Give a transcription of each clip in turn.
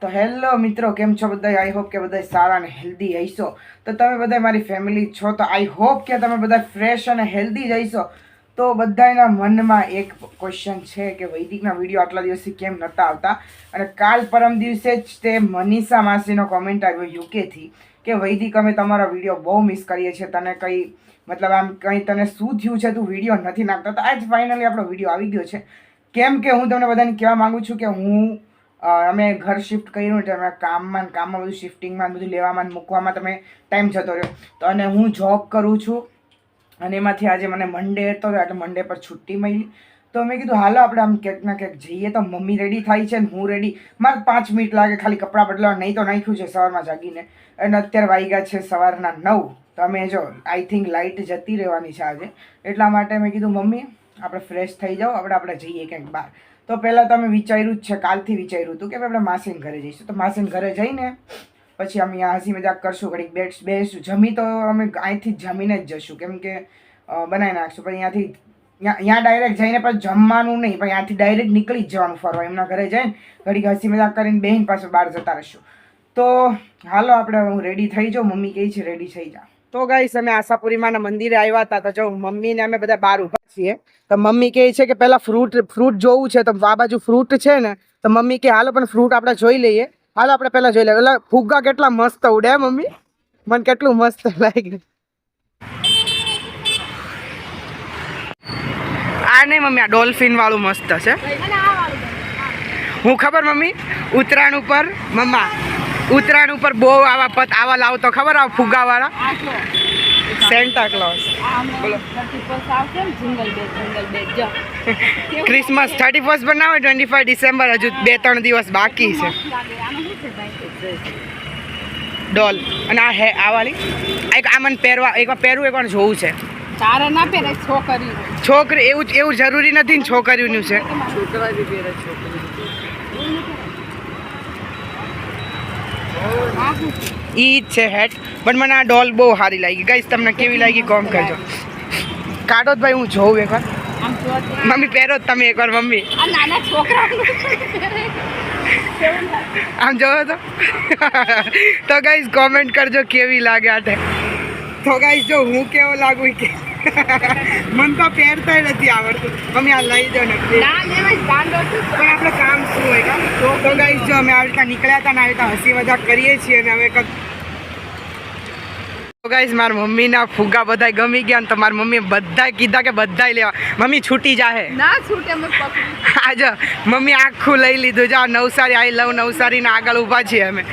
તો હેલો મિત્રો, કેમ છો બધા? આઈ હોપ કે બધા સારા અને હેલ્ધી હશો. તો તમે બધા મારી ફેમિલી છો, તો આઈ હોપ કે તમે બધા ફ્રેશ અને હેલ્ધી જ હશો. તો બધાના મનમાં એક ક્વેશ્ચન છે કે વૈદિકના વિડીયો આટલા દિવસથી કેમ નહોતા આવતા. અને કાલ પરમ દિવસે જ તે મનીષા માસીનો કોમેન્ટ આવ્યો યુકેથી કે વૈદિક, અમે તમારા વિડીયો બહુ મિસ કરીએ છીએ. તને કંઈ મતલબ આમ કંઈ તને શું થયું છે, તું વિડીયો નથી નાખતો? તો આજ ફાઇનલી આપણો વિડીયો આવી ગયો છે. કેમ કે હું તમને બધાને કહેવા માગું છું કે અમે ઘર શિફ્ટ કર્યું એટલે અમે કામમાં બધું શિફ્ટિંગમાં બધું લેવામાં મૂકવામાં તમે ટાઈમ જતો રહ્યો. તો અને હું જોબ કરું છું અને એમાંથી આજે મને મંડે હતો એટલે મંડે પર છુટ્ટી મળી. તો મેં કીધું હાલો આપણે આમ ક્યાંક ના ક્યાંક જઈએ. તો મમ્મી રેડી થાય છે ને હું રેડી. મારે 5 મિનિટ લાગે ખાલી કપડાં બદલાવા, નહીં તો નાખ્યું છે સવારમાં જાગીને. અને અત્યારે વાગ્યા છે સવારના 9. તો અમે જો આઈ થિંક લાઇટ જતી રહેવાની છે આજે, એટલા માટે મેં કીધું મમ્મી આપણે ફ્રેશ થઈ જાઓ, આપણે જઈએ ક્યાંક બહાર. તો પહેલાં તો અમે વિચાર્યું જ છે, કાલથી વિચાર્યું હતું કે આપણે માસીને ઘરે જઈશું. તો માસીને ઘરે જઈને પછી અમે અહીંયા હસી મજાક કરશું, ઘડીક બેસશું. જમી તો અમે અહીંથી જમીને જ જશું, કેમ કે બનાવી નાખશું. પણ અહીંયાથી ત્યાં ડાયરેક્ટ જઈને પછી જમવાનું નહીં, પણ ત્યાંથી ડાયરેક્ટ નીકળી જ જવાનું ફરવા. એમના ઘરે જઈને ઘડીક હસી મજાક કરીને બેહીને પાછું બહાર જતા રહીશું. તો હાલો આપણે, હું રેડી થઈ જાઉં. મમ્મી કહે છે રેડી થઈ જા. તો ગાઈસ અમે આશાપુરીમાના મંદિરે આવ્યા હતા. તો જો મમ્મીને અમે બધા બહાર ઊભા છીએ. તો મમ્મી કહે છે કે પહેલાં ફ્રૂટ જોવું છે. તો આ બાજુ ફ્રૂટ છે ને, તો મમ્મી કે હાલો પણ ફ્રૂટ આપણે જોઈ લઈએ. હાલો આપણે પહેલાં જોઈ લઈએ. એટલે ફુગ્ગા કેટલા મસ્ત ઉડે મમ્મી, મને કેટલું મસ્ત લાગ્યું. આ નહીં મમ્મી, આ ડોલ્ફિન વાળું મસ્ત છે. હું ખબર મમ્મી, ઉત્તરાયણ ઉપર બહુ આવા લાવતો ખબર, આ ફુગ્ગા વાળા સેન્ટા ક્લોઝ. બોલો ક્રિસમસ 31 બનાવે, 25 ડિસેમ્બર, હજુ 2-3 દિવસ બાકી છે. ડોલ અને આ હે આ વાળી એક આ મને એકવાર પહેરવું જોવું છે. તારે ના પહેરે, છોકરી એવું જરૂરી નથી ને, છોકરીઓનું છે. છોકરા બી પહેરે, ઈ જ છે હેટ. પણ મને આ ડોલ બહુ સારી લાગી. ગાઈસ તમને કેવી લાગી કોમ કરજો. કાઢો જ ભાઈ, હું જોઉં એકવાર. મમ્મી પહેરો જ તમે એકવાર. મમ્મી નાના છોકરા આમ જોવો તો ગાઈસ કોમેન્ટ કરજો કેવી લાગે આ ટાઈમ. તો ગાઈસ જો હું કેવો લાગુ કે મને તો પહેરતા નથી આવડતું. મમ્મી આ લઈ જાઓ ને, પણ આપણે કામ શું હોય. તો ગાઈસ જો અમે આવી રીતના નીકળ્યા હતા ને આવી રીતના હસી મજાક કરીએ છીએ. અને હવે ગાઈસ મારા મમ્મીના ફુગ્ગા બધા ગમી ગયા ને, તો મારી મમ્મી બધા કીધા કે બધા લેવા. મમ્મી છૂટી જાહે ના છૂટે, અમે પકડી આજો. મમ્મી આખું લઈ લીધું. જા નવસારી, આઈ લવ નવસારીના આગળ ઊભા છીએ અમે.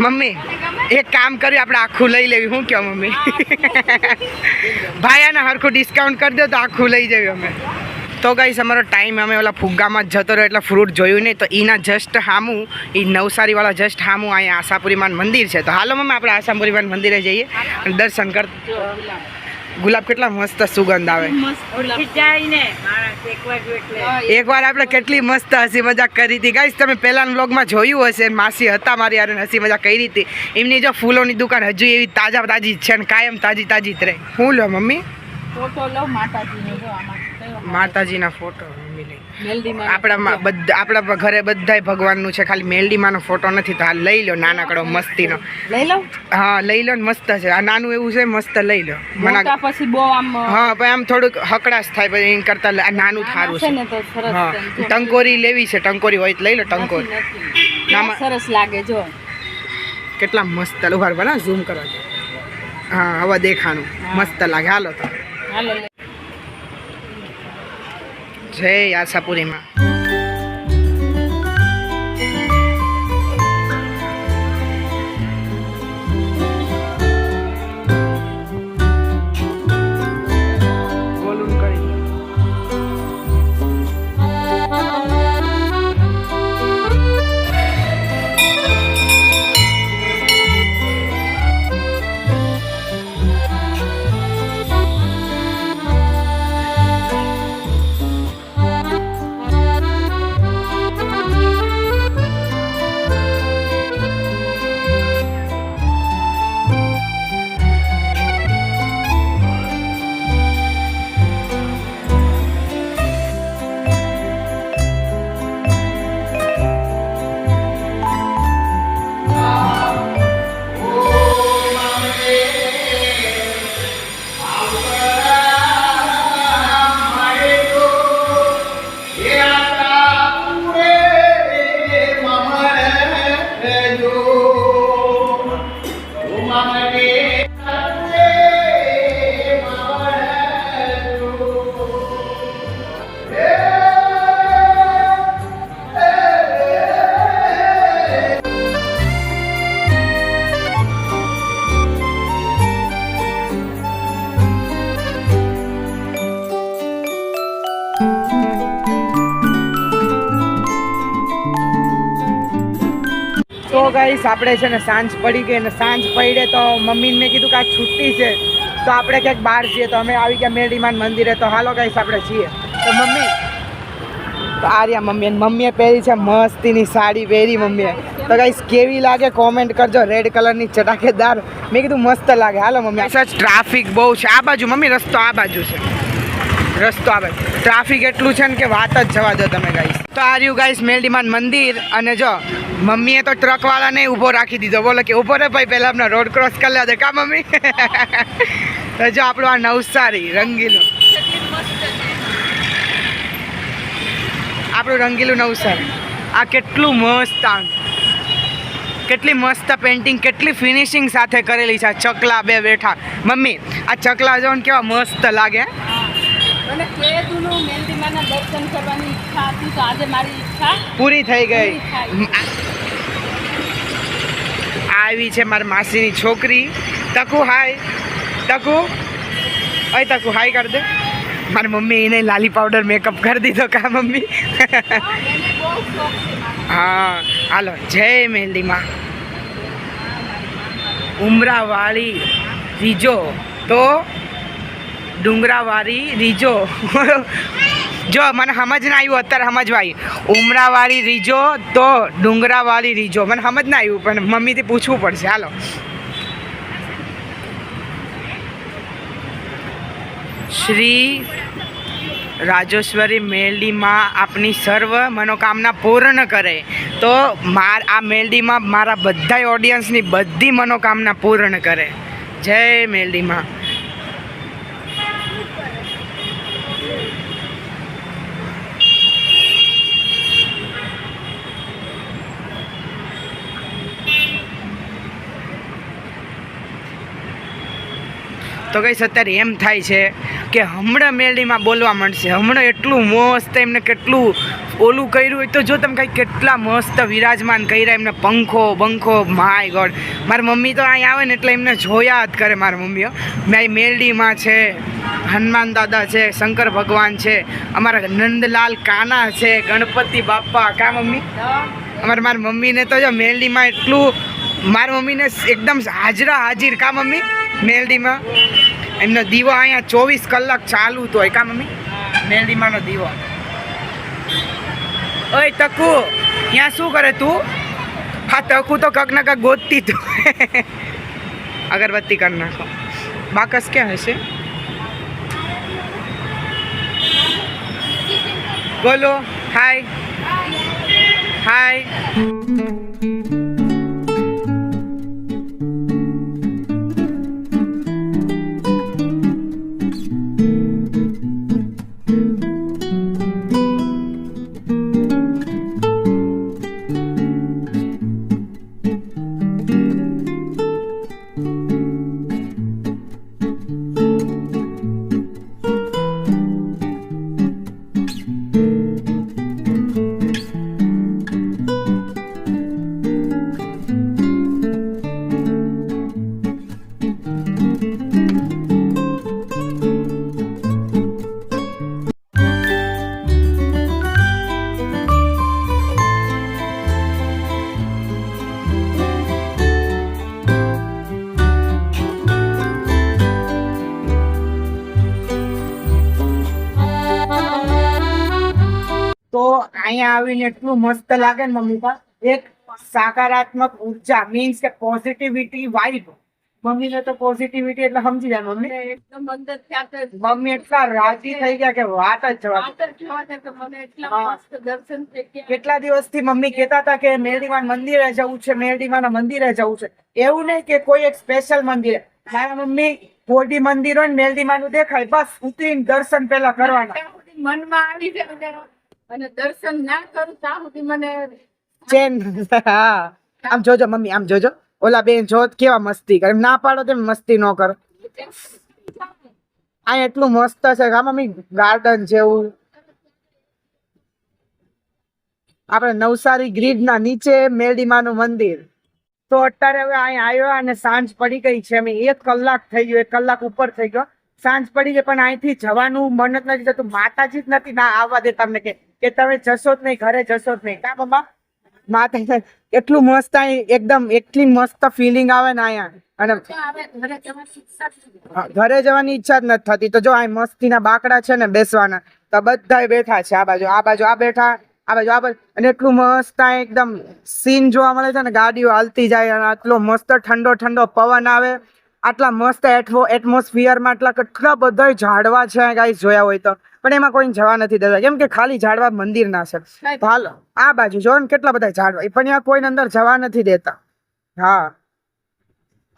મમ્મી એક કામ કર્યું, આપણે આખું લઈ લેવી. શું કહો મમ્મી? ભાઈ આને હરખું ડિસ્કાઉન્ટ કરી દો તો આખું લઈ જવી અમે. તો ગાઈસ અમારો ટાઈમ અમે ઓલા ફુગ્ગામાં જ જતો રહ્યો એટલે ફ્રૂટ જોયું નહીં. તો એના જસ્ટ હામું, એ નવસારીવાળા જસ્ટ હામું અહીંયા આશાપુરીમાન મંદિર છે. તો હાલો મમ્મી આપણે આશાપુરીમાન મંદિરે જઈએ અને દર્શન કર. ગુલાબ કેટલા મસ્ત સુગંધ આવે. એકવાર આપણે કેટલી મસ્ત હસી મજાક કરી હતી. ગાઈસ તમે પહેલાના વ્લોગમાં જોયું હશે, માસી હતા મારી યાર, હસી મજાક કરી હતી. એમની જો ફૂલોની દુકાન હજુ એવી તાજી છે ને કાયમ તાજી જ રહે. હું લો મમ્મી ફોટો લઉં માતાજીનો. માતાજીના ફોટો આપણા ઘરે બધાય ભગવાનનું છે, ખાલી મેલડીમાંનો ફોટો નથી. તો આ લઈ લો નાનકડો મસ્તીનો. લઈ લઉં? હા લઈ લો ને, મસ્ત છે. આ નાનું એવું છે, મસ્ત લઈ લો. પછી બહુ આમ હા પણ આમ થોડુંક હકડાશ થાય, પછી એમ કરતા આ નાનું સારું છે ને. તો સરસ. હા ટંકોરી લેવી છે, ટંકોરી હોય તો લઈ લો. ટંકોરી સરસ લાગે. જો કેટલા મસ્ત. ઉભાર બના ઝૂમ કરો. હા હવે દેખાણું મસ્ત લાગે. હાલો તો હાલો. જય આશાપુરીમાં. તો ગાઈસ આપણે છે ને સાંજ પડી ગઈ ને સાંજ પડે તો મમ્મીને મેં કીધું કે આ છુટ્ટી છે તો આપણે ક્યાંક બહાર જઈએ તો અમે આવી ગયા મેરડીમાન મંદિરે તો હાલો ગાઈસ આપણે છીએ તો મમ્મી તો આ રહ્યા મમ્મીએ પહેરી છે મસ્તીની સાડી પહેરી મમ્મીએ તો ગાઈસ કેવી લાગે કોમેન્ટ કરજો રેડ કલરની ચટાકેદાર મેં કીધું મસ્ત લાગે હાલો મમ્મી સચ ટ્રાફિક બહુ છે આ બાજુ મમ્મી રસ્તો આ બાજુ છે રસ્તો આવે ટ્રાફિક એટલું છે ને કે વાત જ જવા દો તમે ગાઈસ તો આ રહ્યું ગાઈસ મેરડીમાન મંદિર અને જો મમ્મીએ તો ટ્રકવાળાને ઊભો રાખી દીધો બોલો કે ઊભો રે ભાઈ પહેલાં આપણે રોડ ક્રોસ કરી લે દે કા મમ્મી તો જો આપણું આ નવસારી રંગીલું આપણું રંગીલું નવસારી આ કેટલું મસ્ત આમ કેટલી મસ્ત પેઇન્ટિંગ કેટલી ફિનિશિંગ સાથે કરેલી છે આ ચકલા બે બેઠા મમ્મી આ ચકલા જો ને કેવા મસ્ત લાગે મને કેદુનું મેલડીમાના દર્શન કરવાની ઈચ્છા હતી તો આજે મારી ઈચ્છા પૂરી થઈ ગઈ પૂરી થઈ. આવી છે મારી માસીની છોકરી તકુ હાય તકુ અય તકુ હાય કર દે મારી મમ્મી એને લાલી પાવડર મેકઅપ કરી દીધો કા મમ્મી એને બહુ શોખ છે મારા. હા હાલો જય મેલડીમાં ઉમરાવાળી રીજો તો ડુંગરાવાળી રીજો જો મને સમજ ના આવ્યું અત્યારે સમજવા આવી ઉમરાવાળી રીજો તો ડુંગરાવાળી રીજો મને સમજ ના આવ્યું પણ મમ્મીથી પૂછવું પડશે હાલો શ્રી રાજેશ્વરી મેલડીમાં આપની સર્વ મનોકામના પૂર્ણ કરે તો આ મેલડીમાં મારા બધા ઓડિયન્સની બધી મનોકામના પૂર્ણ કરે જય મેલડીમાં તો કઈ અત્યારે એમ થાય છે કે હમણાં મેલડીમાં બોલવા મળશે હમણાં એટલું મસ્ત એમને કેટલું ઓલું કર્યું હોય તો જો તમે કંઈક કેટલા મસ્ત વિરાજમાન કર્યા એમને પંખો બંખો માય ગોડ મારી મમ્મી તો અહીં આવે ને એટલે એમને જોયા જ કરે મારી મમ્મીઓ મેં મેલડીમાં છે હનુમાન દાદા છે શંકર ભગવાન છે અમારા નંદલાલ કાના છે ગણપતિ બાપા કા મમ્મી મારી મમ્મીને તો જો મેલડીમાં એટલું મારી મમ્મીને એકદમ હાજરા હાજીર કા મમ્મી મેલડીમાં એમનો દીવો અહીંયા 24 કલાક ચાલુ તો હોય કા મમ્મી મેલડીમાંનો દીવો ઓય તકુ ત્યાં શું કરે તું હા તકુ તો કક ના કક ગોતતી તું અગરબત્તી કરી નાખો બાકસ ક્યાં હશે બોલો હાય હાય તો અહીંયા આવીને એટલું મસ્ત લાગે ને મમ્મી પા એક સકારાત્મક ઉર્જા મીન્સ કે પોઝિટિવિટી વાઇબ મમ્મીને તો પોઝિટિવિટી એટલે સમજી જાય મમ્મી એકદમ અંદર થયા મમ્મી એટલા રાજી થઈ ગયા કે વાત જ જવા દો. મને એટલા મસ્ત દર્શન થઈ ગયા. કેટલા દિવસથી મમ્મી કહેતા હતા કે મેરડીમાન મંદિરે જવું છે મેરડીમાના મંદિરે જવું છે એવું નહીં કે કોઈ એક સ્પેશિયલ મંદિરે મારા મમ્મી કોઈ મંદિર હોય ને મેરડીમાનું દેખાય બસ ઉતરીને દર્શન પેલા કરવાના ત્યાં સુધી મનમાં આવી જાય અને દર્શન ના કરું ત્યાં સુધી મને ચેન હા આમ જોજો મમ્મી આમ જોજો ઓલા બેન જો કેવા મસ્તી કરે ના પાડો તેમ મસ્તી ન કરો આ એટલું મસ્ત છે કે મમ્મી ગાર્ડન જેવું આપણે નવસારી ગ્રીડ ના નીચે મેરડીમાનું મંદિર તો અત્યારે હવે અહીં આવ્યો અને સાંજ પડી ગઈ છે અમે 1 કલાક થઈ ગયો 1 કલાક ઉપર થઈ ગયો સાંજ પડી ગઈ પણ અહીંથી જવાનું મન જ નથી થતું માતાજી જ નથી ના આવવા દે તમને કે તમે જશો જ નહીં ઘરે જશો જ નહીં કા મમ્મા માથે એટલું મસ્ત અહીં એકદમ એટલી મસ્ત ફિલિંગ આવે ને અહીંયા અને હવે ઘરે જવાની ઈચ્છા જ નથી. ઘરે જવાની ઈચ્છા જ નથી થતી. તો જો આ મસ્તીના બાકડા છે ને બેસવાના, તો બધાય બેઠા છે. આ બાજુ આ બેઠા, આ બાજુ આ બાજુ. અને એટલું મસ્ત આ એકદમ સીન જોવા મળે છે ને, ગાડીઓ હાલતી જાય અને આટલો મસ્ત ઠંડો ઠંડો પવન આવે. આટલા મસ્ત એટમોસ્ફિયરમાં આટલા કેટલા બધા ઝાડવા છે ગાઈસ, જોયા હોય તો. પણ એમાં કોઈ જવા નથી દેતા, કેમ કે ખાલી ઝાડવા મંદિરના છે. તો હાલો આ બાજુ જો ને કેટલા બધા ઝાડવા, પણ ત્યાં કોઈને અંદર જવા નથી દેતા. હા,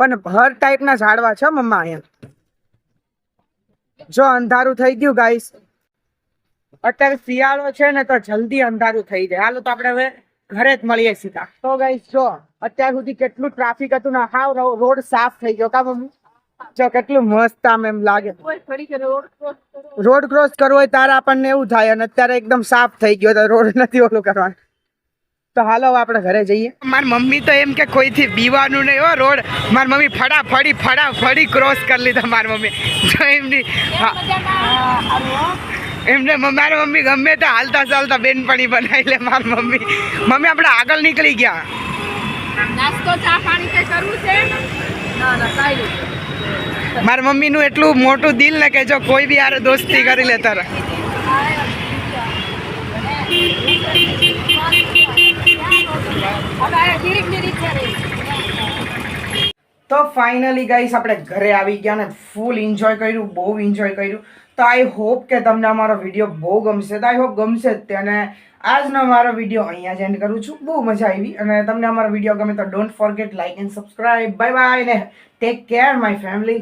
પણ હર ટાઈપના ઝાડવા છે મમ્મા અહીંયા. જો અંધારું થઈ ગયું ગાઈસ, અત્યારે શિયાળો છે ને તો જલ્દી અંધારું થઈ જાય. હાલો તો આપણે હવે ઘરે જ મળીએ સીધા. તો ગાઈસ જો અત્યાર સુધી કેટલું ટ્રાફિક હતું ને, હાવ રોડ સાફ થઈ ગયો કા મમ્મી? જો કેટલું મસ્ત આમ એમ લાગે. કોઈ ઘડી કે રોડ ક્રોસ કરો. રોડ ક્રોસ કરવો હોય ત્યારે આપણને એવું થાય, અને અત્યારે એકદમ સાફ થઈ ગયો તો રોડ નથી ઓલું કરવાનું. તો હાલો હવે આપણે ઘરે જઈએ. મારી મમ્મી તો એમ કે કોઈથી બીવાનું નહીં હો રોડ. મારી મમ્મી ફટાફડી ક્રોસ કરી લીધા. મારી મમ્મી જો એમની એમને મારી મમ્મી ગમે તો હાલતા ચાલતા બેનપણી બનાવી લે. મારી મમ્મી આપણે આગળ નીકળી ગયા. નાસ્તો ચા પાણી કઈ કરવું છે? ના કાંઈ નહીં. મારી મમ્મીનું એટલું મોટું દિલ ને કે જો કોઈ બી યાર દોસ્તી કરી લે તારે. તો ફાઇનલી ગાઈસ આપણે ઘરે આવી ગયા ને ફૂલ એન્જોય કર્યું, બહુ એન્જોય કર્યું. તો આઈ હોપ કે તમને અમારો વિડીયો બહુ ગમશે. તો આઈ હોપ ગમશે જ તે. અને આજનો મારો વિડીયો અહીંયા જ એન્ડ કરું છું. બહુ મજા આવી. અને તમને અમારો વિડીયો ગમે તો don't forget like and subscribe. Bye bye ને ટેક કેર માય ફેમિલી.